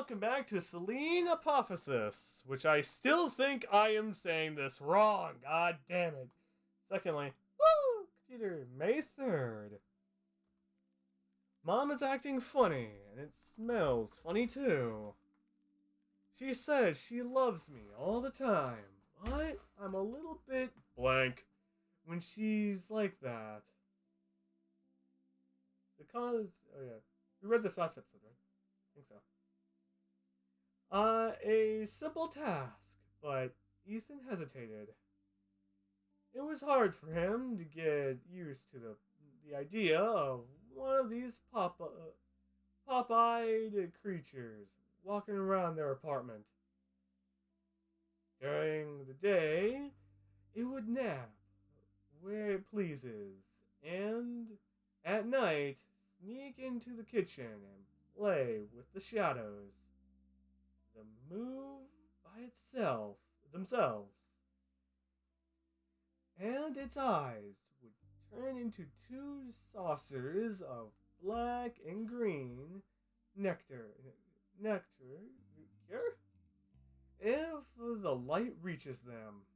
welcome back to Selene Apoptosis, which I still think I am saying this wrong. God damn it. Secondly, woo! Computer, May 3rd. Mom is acting funny, and it smells funny too. She says she loves me all the time, but I'm a little bit blank when she's like that. Because, oh yeah, we read this last episode, right? I think so. A simple task, but Ethan hesitated. It was hard for him to get used to the idea of one of these pop-eyed creatures walking around their apartment. During the day, it would nap where it pleases, and at night, sneak into the kitchen and play with the shadows. The move by themselves, and its eyes would turn into two saucers of black and green nectar, if the light reaches them.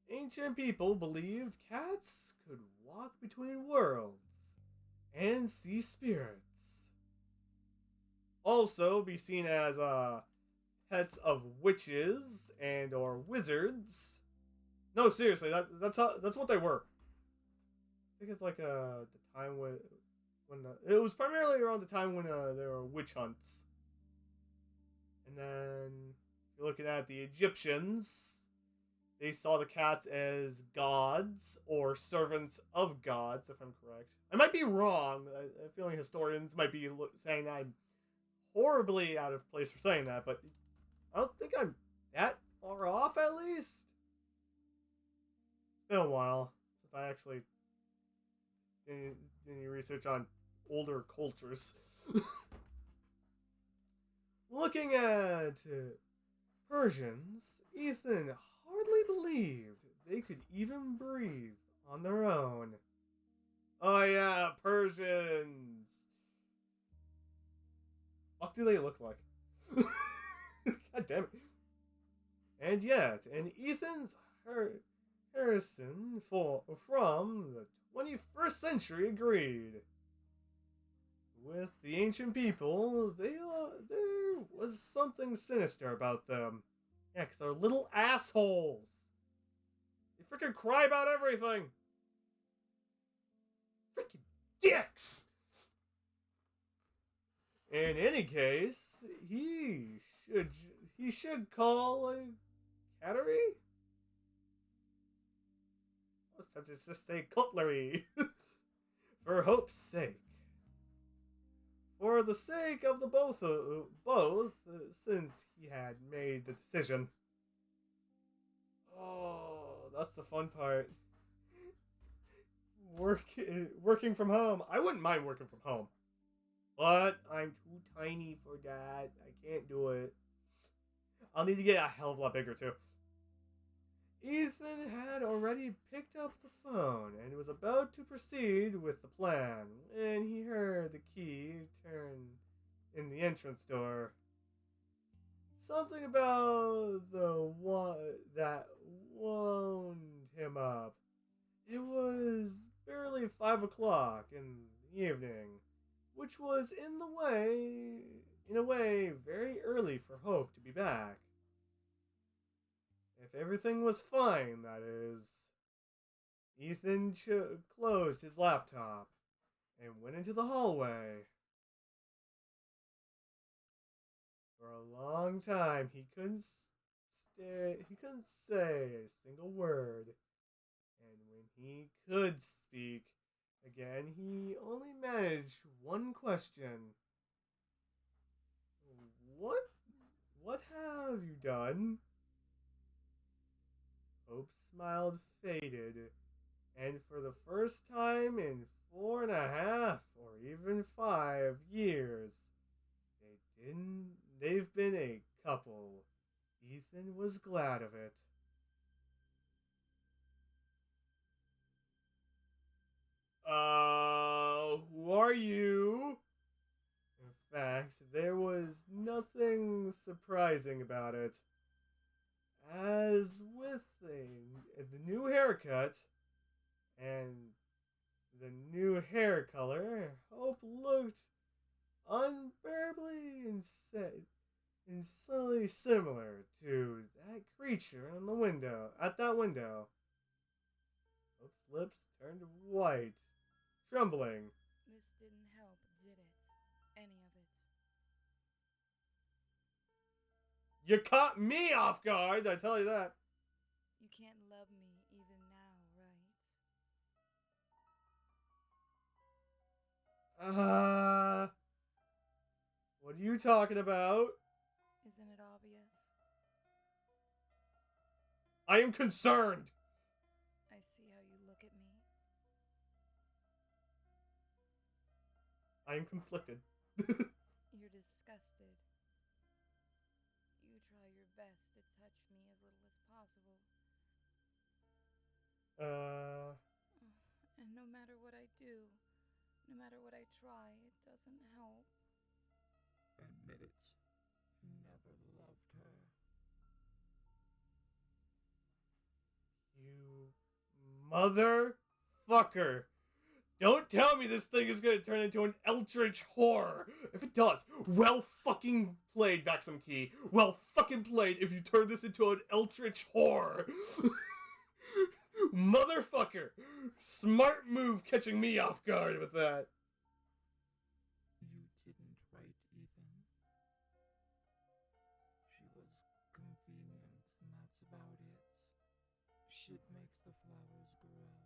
Ancient people believed cats could walk between worlds and see spirits. Also be seen as pets of witches and or wizards. No, seriously, that's what they were. I think it's like the time it was primarily around the time when there were witch hunts. And then if you're looking at the Egyptians, they saw the cats as gods or servants of gods, if I'm correct. I might be wrong. I feel like historians might be saying that I'm horribly out of place for saying that, but I don't think I'm that far off, at least. It's been a while since I actually did any research on older cultures. Looking at Persians, Ethan hardly believed they could even breathe on their own. Oh yeah, Persians! What do they look like? God damn it. And yet, in Ethan's Harrison from the 21st century agreed. With the ancient people, there was something sinister about them. Yeah, because they're little assholes. They freaking cry about everything. Freaking dicks! In any case, he should call a cattery? I was tempted to just say cutlery. For hope's sake. For the sake of the both, since he had made the decision. Oh, that's the fun part. Working from home. I wouldn't mind working from home. But I'm too tiny for that. I can't do it. I'll need to get a hell of a lot bigger, too. Ethan had already picked up the phone and was about to proceed with the plan when he heard the key turn in the entrance door. Something about the one that wound him up. It was barely 5 o'clock in the evening, which was in a way, very early for Hope to be back. If everything was fine, that is. Ethan closed his laptop and went into the hallway. For a long time, he couldn't say a single word. And when he could speak again, he only managed one question. What have you done? Hope's smile faded, and for the first time in 4.5 or even 5 years, they've been a couple. Ethan was glad of it. Who are you? fact, there was nothing surprising about it. As with the new haircut and the new hair color, Hope looked unbearably and subtly similar to that creature on the window. At that window, Hope's lips turned white, trembling. This didn't help, did it? Any of it? You caught me off guard, I tell you that. You can't love me even now, right? What are you talking about? Isn't it obvious? I am concerned. I see how you look at me. I am conflicted. You're disgusted. You try your best to touch me as little as possible. And no matter what I do, no matter what I try, it doesn't help. Admit it. You never loved her. You motherfucker. Don't tell me this thing is gonna turn into an eldritch horror. If it does, well fucking played, Vaxum Key. Well fucking played if you turn this into an eldritch horror. Motherfucker. Smart move catching me off guard with that. You didn't write Ethan. She was convenient, and that's about it. Shit makes the flowers grow.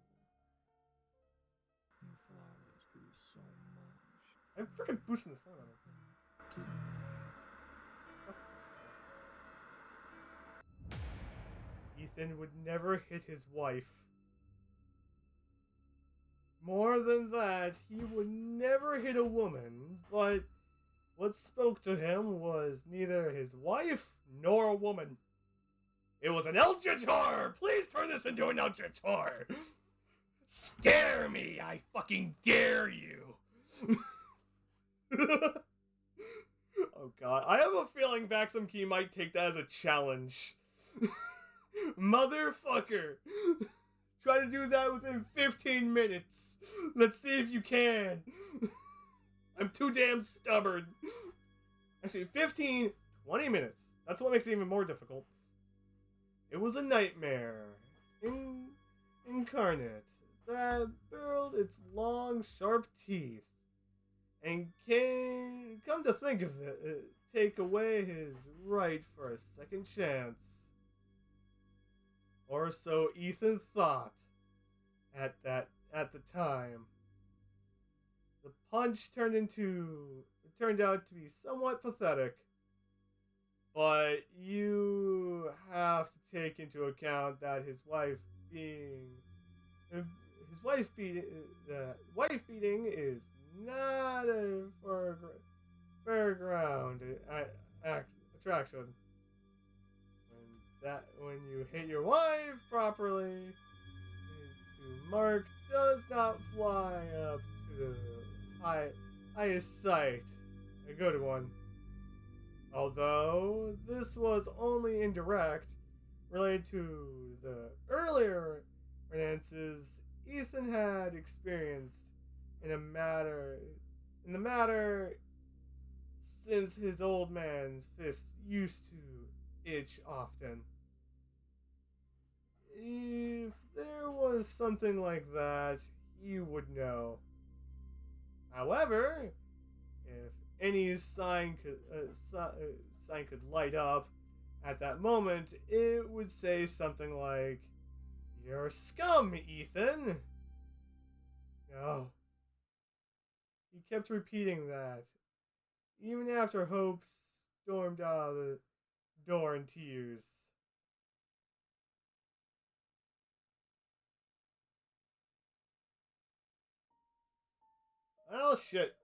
And the flowers grew so much. I'm freaking boosting the sound on it. Didn't Ethan would never hit his wife. More than that, he would never hit a woman, but what spoke to him was neither his wife nor a woman. It was an eldritch horror! Please turn this into an eldritch horror! Scare me! I fucking dare you! Oh god, I have a feeling Vaxum Key might take that as a challenge. Motherfucker! Try to do that within 15 minutes. Let's see if you can. I'm too damn stubborn. Actually, 15, 20 minutes. That's what makes it even more difficult. It was a nightmare. Incarnate. That burrowed its long, sharp teeth. And come to think of it, take away his right for a second chance. Or so Ethan thought at the time. The punch turned out to be somewhat pathetic, but you have to take into account that his wife beating is not a fairground attraction. When you hit your wife properly, to mark does not fly up to the highest sight. A good one. Although this was only indirect, related to the earlier romances Ethan had experienced in the matter since his old man's fists used to itch often. If there was something like that, he would know. However, if any sign could light up at that moment, it would say something like, "You're scum, Ethan." No. He kept repeating that, even after Hope stormed out of the door in tears. Oh shit.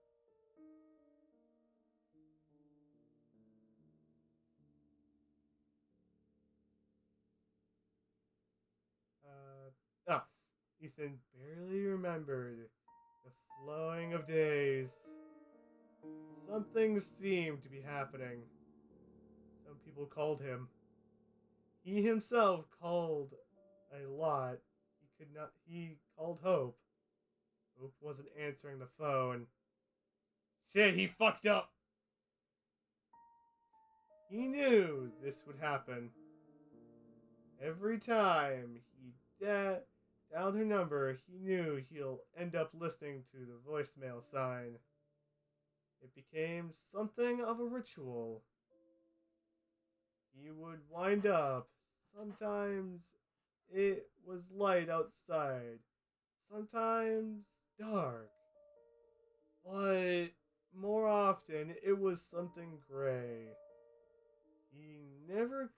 Ethan barely remembered the flowing of days. something seemed to be happening. Some people called him. He himself called a lot. He called Hope. Hope wasn't answering the phone. Shit, he fucked up. He knew this would happen. Every time he dialed her number, he knew he'll end up listening to the voicemail sign. It became something of a ritual. He would wind up. Sometimes it was light outside, sometimes dark, but more often it was something gray. He never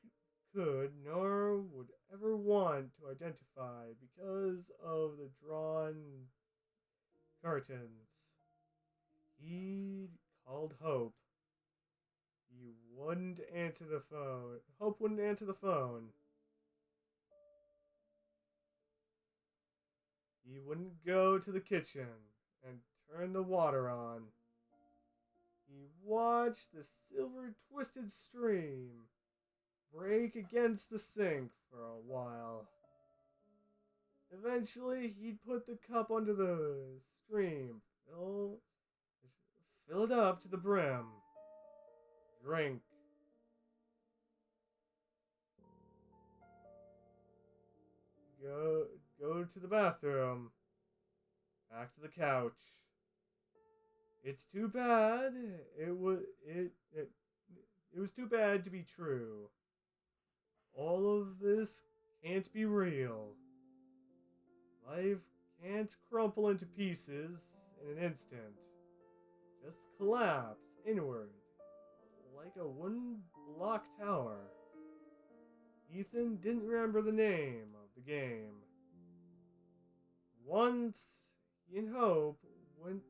could nor would ever want to identify because of the drawn curtains. He called Hope. He wouldn't answer the phone. Hope wouldn't answer the phone. He wouldn't go to the kitchen and turn the water on. He watched the silver twisted stream break against the sink for a while. Eventually, he'd put the cup under the stream, fill it up to the brim, drink. Go to the bathroom, back to the couch. It's too bad. It was too bad to be true. All of this can't be real. Life can't crumple into pieces in an instant. Just collapse inward like a wooden block tower. Ethan didn't remember the name of the game. Once he and Hope went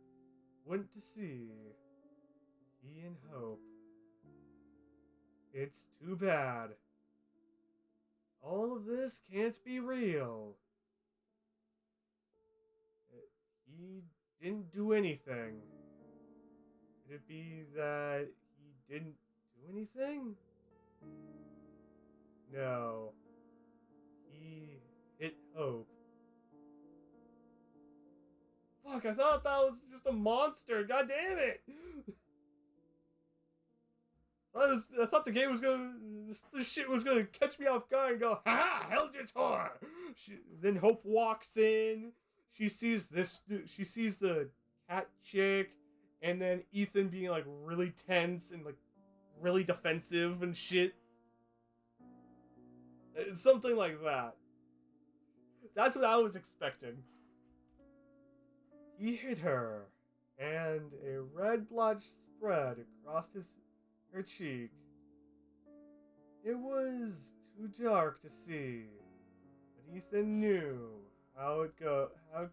to sea. He and Hope. It's too bad. All of this can't be real. He didn't do anything. Could it be that he didn't do anything? No. He hit Hope. Fuck, I thought that was just a monster. God damn it. I thought the game was gonna... This shit was gonna catch me off guard and go, ha! Eldritch Horror! Then Hope walks in. She sees the cat chick. And then Ethan being, like, really tense and, like, really defensive and shit. Something like that. That's what I was expecting. He hit her, and a red blotch spread across her cheek. It was too dark to see, but Ethan knew how it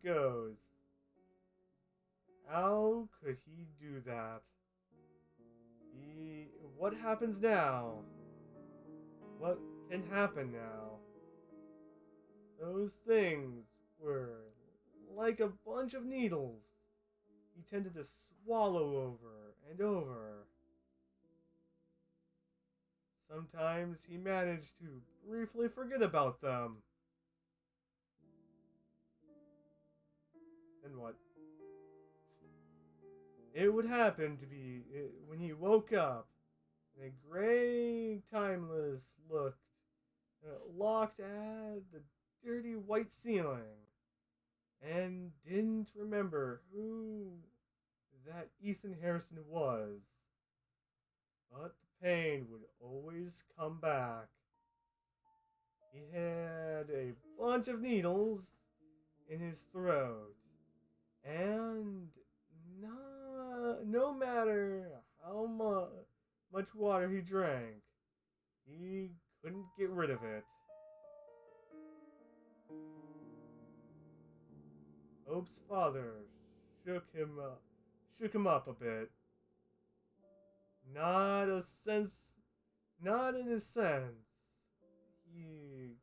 goes. How could he do that? What happens now? What can happen now? Those things were like a bunch of needles. He tended to swallow over and over. Sometimes he managed to briefly forget about them. Then what? It would happen to be when he woke up, and a gray, timeless look locked at the dirty white ceiling, and didn't remember who that Ethan Harrison was. But the pain would always come back. He had a bunch of needles in his throat, and no matter how much water he drank, he couldn't get rid of it. Hope's father shook him up a bit. Not in his senses. He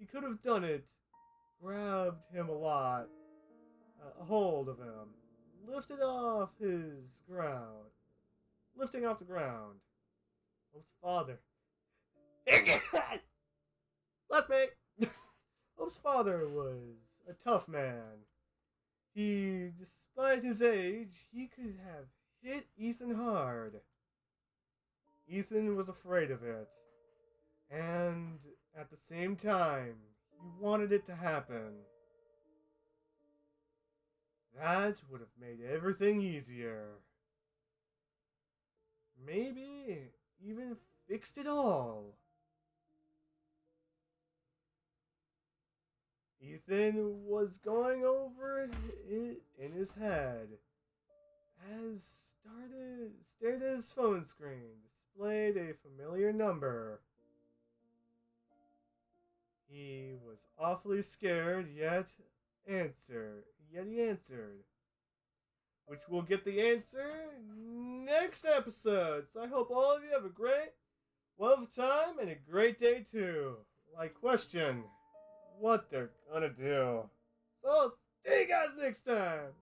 could have done it. Grabbed him a hold of him, lifted off his ground. Lifting off the ground. Hope's father. Last mate! Hope's father was a tough man. He, despite his age, he could have hit Ethan hard. Ethan was afraid of it. And at the same time, he wanted it to happen. That would have made everything easier. Maybe even fixed it all. Ethan was going over it in his head as stared at his phone screen, displayed a familiar number. He was awfully scared, yet he answered. Which we'll get the answer next episode. So I hope all of you have a great, wonderful time and a great day too. Like, question what they're gonna do. So, see you guys next time.